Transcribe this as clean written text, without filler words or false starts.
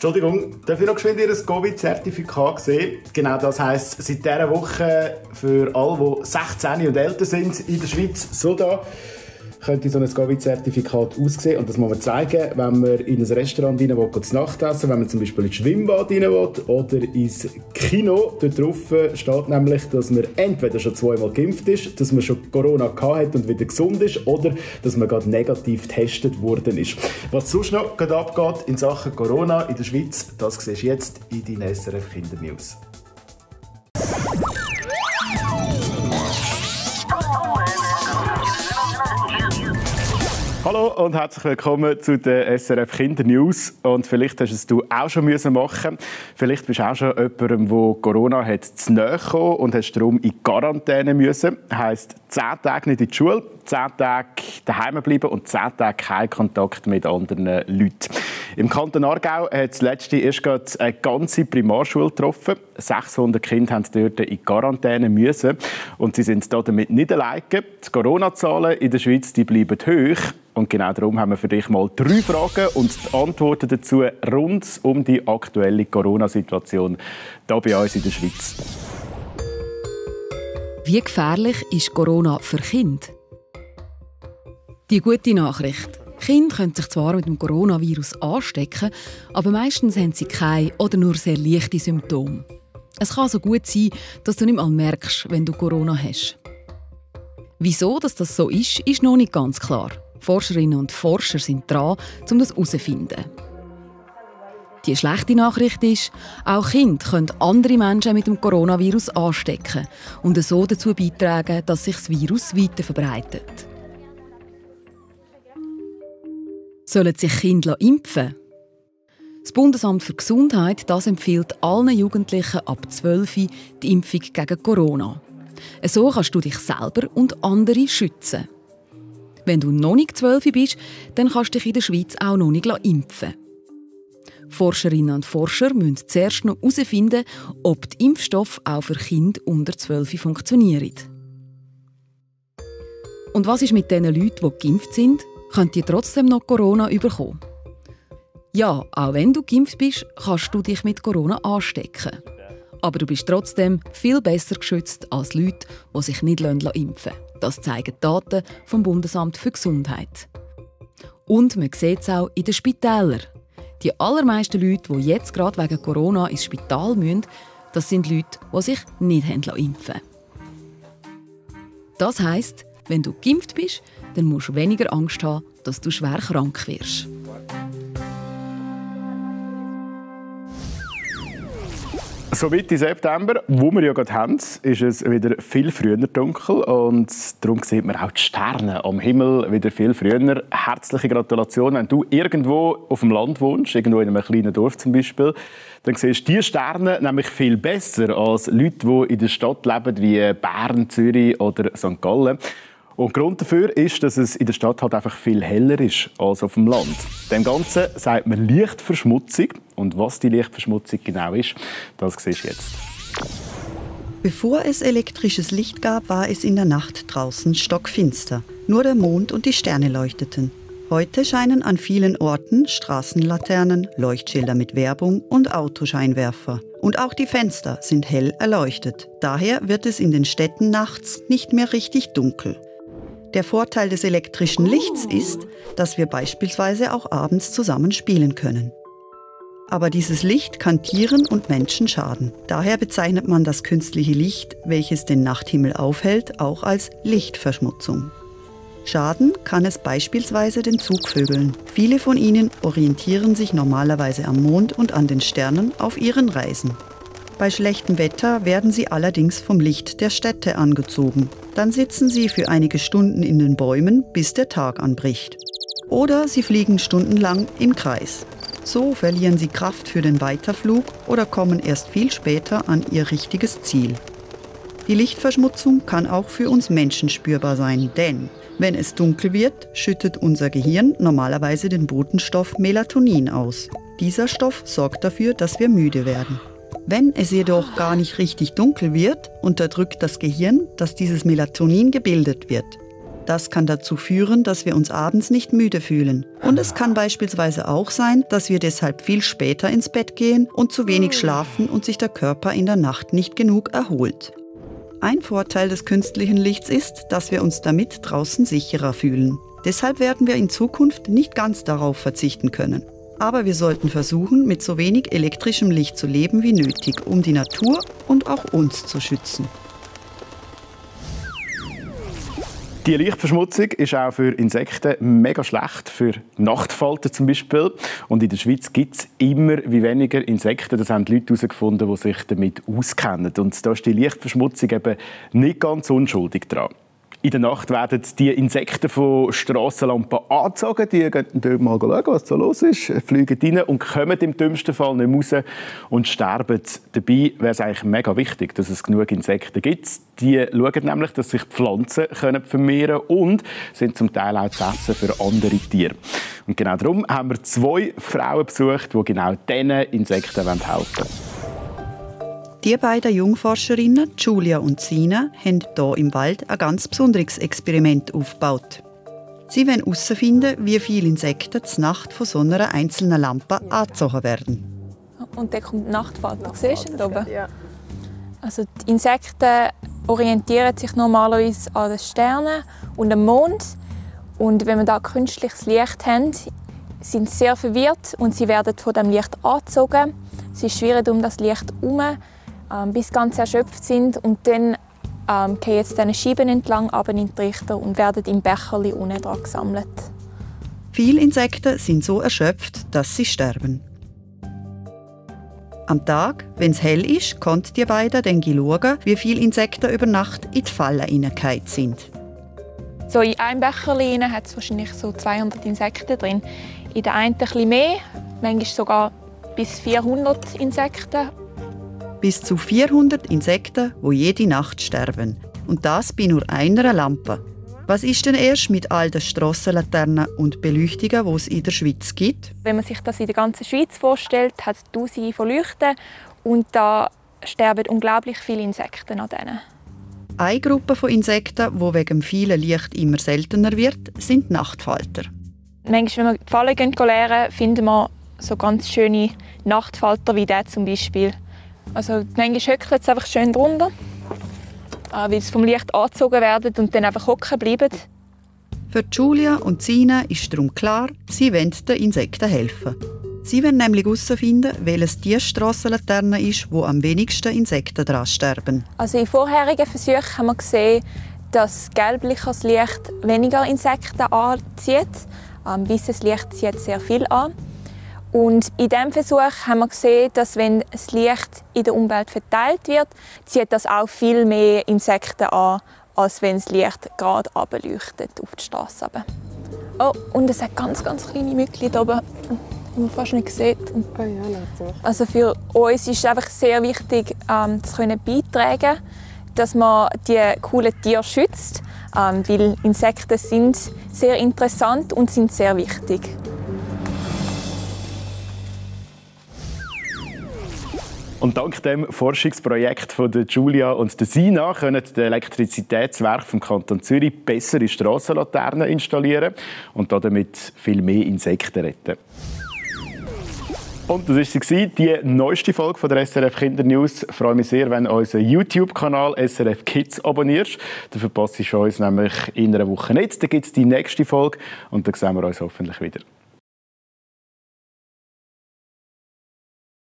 Entschuldigung, darf ich noch geschwind Ihr Covid-Zertifikat sehen? Genau das heisst, seit dieser Woche für alle, die 16 und älter sind in der Schweiz, so da könnte so ein Covid-Zertifikat aussehen. Und das muss man zeigen, wenn man in ein Restaurant rein will, zu Nacht essen, wenn man zum Beispiel ins Schwimmbad rein will oder ins Kino. Dort drauf steht nämlich, dass man entweder schon 2-mal geimpft ist, dass man schon Corona gehabt hat und wieder gesund ist oder dass man gerade negativ getestet worden ist. Was sonst noch gerade abgeht in Sachen Corona in der Schweiz, das siehst du jetzt in deinen SRF Kindernews. Hallo und herzlich willkommen zu den SRF Kindernews. Und vielleicht hast du es auch schon machen. Vielleicht bist du auch schon jemandem, der Corona hat, zu nahe gekommen und hast darum in Quarantäne müssen. Heisst 10 Tage nicht in die Schule, 10 Tage daheim bleiben und 10 Tage kein Kontakt mit anderen Leuten. Im Kanton Aargau hat das letzte erst gerade eine ganze Primarschule getroffen. 600 Kinder mussten dort in Quarantäne müssen. Und sie sind damit nicht alleine. Die Corona-Zahlen in der Schweiz die bleiben hoch. Und genau darum haben wir für dich mal 3 Fragen und die Antworten dazu rund um die aktuelle Corona-Situation hier bei uns in der Schweiz. Wie gefährlich ist Corona für Kinder? Die gute Nachricht. Kinder können sich zwar mit dem Coronavirus anstecken, aber meistens haben sie keine oder nur sehr leichte Symptome. Es kann so gut sein, dass du nicht mal merkst, wenn du Corona hast. Wieso das so ist noch nicht ganz klar. Forscherinnen und Forscher sind dran, um das herauszufinden. Die schlechte Nachricht ist, auch Kinder können andere Menschen mit dem Coronavirus anstecken und so dazu beitragen, dass sich das Virus weiter verbreitet. Sollen sich Kinder impfen? Das Bundesamt für Gesundheit empfiehlt allen Jugendlichen ab 12 die Impfung gegen Corona. So kannst du dich selber und andere schützen. Wenn du noch nicht 12 bist, dann kannst du dich in der Schweiz auch noch nicht impfen. Forscherinnen und Forscher müssen zuerst noch herausfinden, ob die Impfstoffe auch für Kinder unter 12 funktionieren. Und was ist mit den Leuten, die geimpft sind? Können die trotzdem noch Corona bekommen? Ja, auch wenn du geimpft bist, kannst du dich mit Corona anstecken. Aber du bist trotzdem viel besser geschützt als Leute, die sich nicht impfen lassen. Das zeigen die Daten vom Bundesamt für Gesundheit. Und man sieht es auch in den Spitälern. Die allermeisten Leute, die jetzt gerade wegen Corona ins Spital müssen, das sind Leute, die sich nicht impfen lassen. Das heisst, wenn du geimpft bist, dann musst du weniger Angst haben, dass du schwer krank wirst. So Mitte September, wo wir ja gerade haben, ist es wieder viel früher dunkel und darum sieht man auch die Sterne am Himmel wieder viel früher. Herzliche Gratulation, wenn du irgendwo auf dem Land wohnst, irgendwo in einem kleinen Dorf zum Beispiel, dann siehst du diese Sterne nämlich viel besser als Leute, die in der Stadt leben, wie Bern, Zürich oder St. Gallen. Und der Grund dafür ist, dass es in der Stadt halt einfach viel heller ist als auf dem Land. Dem Ganzen sagt man Lichtverschmutzung. Und was die Lichtverschmutzung genau ist, das siehst du jetzt. Bevor es elektrisches Licht gab, war es in der Nacht draußen stockfinster. Nur der Mond und die Sterne leuchteten. Heute scheinen an vielen Orten Straßenlaternen, Leuchtschilder mit Werbung und Autoscheinwerfer. Und auch die Fenster sind hell erleuchtet. Daher wird es in den Städten nachts nicht mehr richtig dunkel. Der Vorteil des elektrischen Lichts ist, dass wir beispielsweise auch abends zusammen spielen können. Aber dieses Licht kann Tieren und Menschen schaden. Daher bezeichnet man das künstliche Licht, welches den Nachthimmel aufhält, auch als Lichtverschmutzung. Schaden kann es beispielsweise den Zugvögeln. Viele von ihnen orientieren sich normalerweise am Mond und an den Sternen auf ihren Reisen. Bei schlechtem Wetter werden sie allerdings vom Licht der Städte angezogen. Dann sitzen sie für einige Stunden in den Bäumen, bis der Tag anbricht. Oder sie fliegen stundenlang im Kreis. So verlieren sie Kraft für den Weiterflug oder kommen erst viel später an ihr richtiges Ziel. Die Lichtverschmutzung kann auch für uns Menschen spürbar sein, denn wenn es dunkel wird, schüttet unser Gehirn normalerweise den Botenstoff Melatonin aus. Dieser Stoff sorgt dafür, dass wir müde werden. Wenn es jedoch gar nicht richtig dunkel wird, unterdrückt das Gehirn, dass dieses Melatonin gebildet wird. Das kann dazu führen, dass wir uns abends nicht müde fühlen. Und es kann beispielsweise auch sein, dass wir deshalb viel später ins Bett gehen und zu wenig schlafen und sich der Körper in der Nacht nicht genug erholt. Ein Vorteil des künstlichen Lichts ist, dass wir uns damit draußen sicherer fühlen. Deshalb werden wir in Zukunft nicht ganz darauf verzichten können. Aber wir sollten versuchen, mit so wenig elektrischem Licht zu leben wie nötig, um die Natur und auch uns zu schützen. Die Lichtverschmutzung ist auch für Insekten mega schlecht, für Nachtfalter zum Beispiel. Und in der Schweiz gibt es immer wie weniger Insekten. Das haben die Leute herausgefunden, die sich damit auskennen. Und da ist die Lichtverschmutzung eben nicht ganz unschuldig dran. In der Nacht werden die Insekten von Strassenlampen angezogen. Die gehen dort mal schauen, was da los ist, fliegen rein und kommen im dümmsten Fall nicht mehr raus und sterben. Dabei wäre es eigentlich mega wichtig, dass es genug Insekten gibt. Die schauen nämlich, dass sich Pflanzen vermehren können und sind zum Teil auch zu essen für andere Tiere. Und genau darum haben wir 2 Frauen besucht, die genau diesen Insekten helfen wollen. Die beiden Jungforscherinnen, Julia und Sina, haben hier im Wald ein ganz besonderes Experiment aufgebaut. Sie wollen herausfinden, wie viele Insekten zur Nacht von so einer einzelnen Lampe angezogen werden. Und dann kommt die Nachtfalter. Siehst du da oben? Ja. Also die Insekten orientieren sich normalerweise an den Sternen und dem Mond. Und wenn wir da künstliches Licht haben, sind sie sehr verwirrt und sie werden von dem Licht angezogen. Sie schwirren um das Licht herum, bis sie ganz erschöpft sind. Und dann gehen jetzt diese Scheiben entlang runter in die Trichter und werden im Becherli unten dran gesammelt. Viele Insekten sind so erschöpft, dass sie sterben. Am Tag, wenn es hell ist, konnten die beiden dann schauen, wie viele Insekten über Nacht in die Falle hineingefallen sind. So in einem Becherli hat es wahrscheinlich so 200 Insekten drin. In der einen etwas mehr, manchmal sogar bis 400 Insekten. Bis zu 400 Insekten, die jede Nacht sterben. Und das bei nur einer Lampe. Was ist denn erst mit all den Strassenlaternen und Beleuchtungen, die es in der Schweiz gibt? Wenn man sich das in der ganzen Schweiz vorstellt, hat es Tausende von Leuchten und da sterben unglaublich viele Insekten an denen. Eine Gruppe von Insekten, die wegen dem vielen Licht immer seltener wird, sind Nachtfalter. Manchmal, wenn wir die Fallen lernen, finden wir so ganz schöne Nachtfalter wie der zum Beispiel. Also manchmal hückeln sie einfach schön drunter, weil sie vom Licht angezogen werden und dann einfach hocken bleiben. Für Julia und Sina ist darum klar, sie wollen den Insekten helfen. Sie wollen nämlich herausfinden, welches die Strassenlaterne ist, wo am wenigsten Insekten daran sterben. Also in vorherigen Versuchen haben wir gesehen, dass gelbliches Licht weniger Insekten anzieht. Weißes Licht zieht sehr viel an. Und in diesem Versuch haben wir gesehen, dass wenn das Licht in der Umwelt verteilt wird, zieht das auch viel mehr Insekten an, als wenn das Licht gerade runterleuchtet auf die Straße. Oh, und es hat ganz, ganz kleine Mückchen hier oben, die man fast nicht sieht. Also für uns ist es einfach sehr wichtig, zu beitragen, dass man die coolen Tiere schützt, weil Insekten sind sehr interessant und sind sehr wichtig. Und dank dem Forschungsprojekt von Julia und Sina können die Elektrizitätswerke vom Kanton Zürich bessere Strassenlaternen installieren und damit viel mehr Insekten retten. Und das war sie, die neueste Folge von der SRF Kindernews. Ich freue mich sehr, wenn du unseren YouTube-Kanal SRF Kids abonnierst. Dann verpasst du uns nämlich in einer Woche nicht. Dann gibt es die nächste Folge und dann sehen wir uns hoffentlich wieder.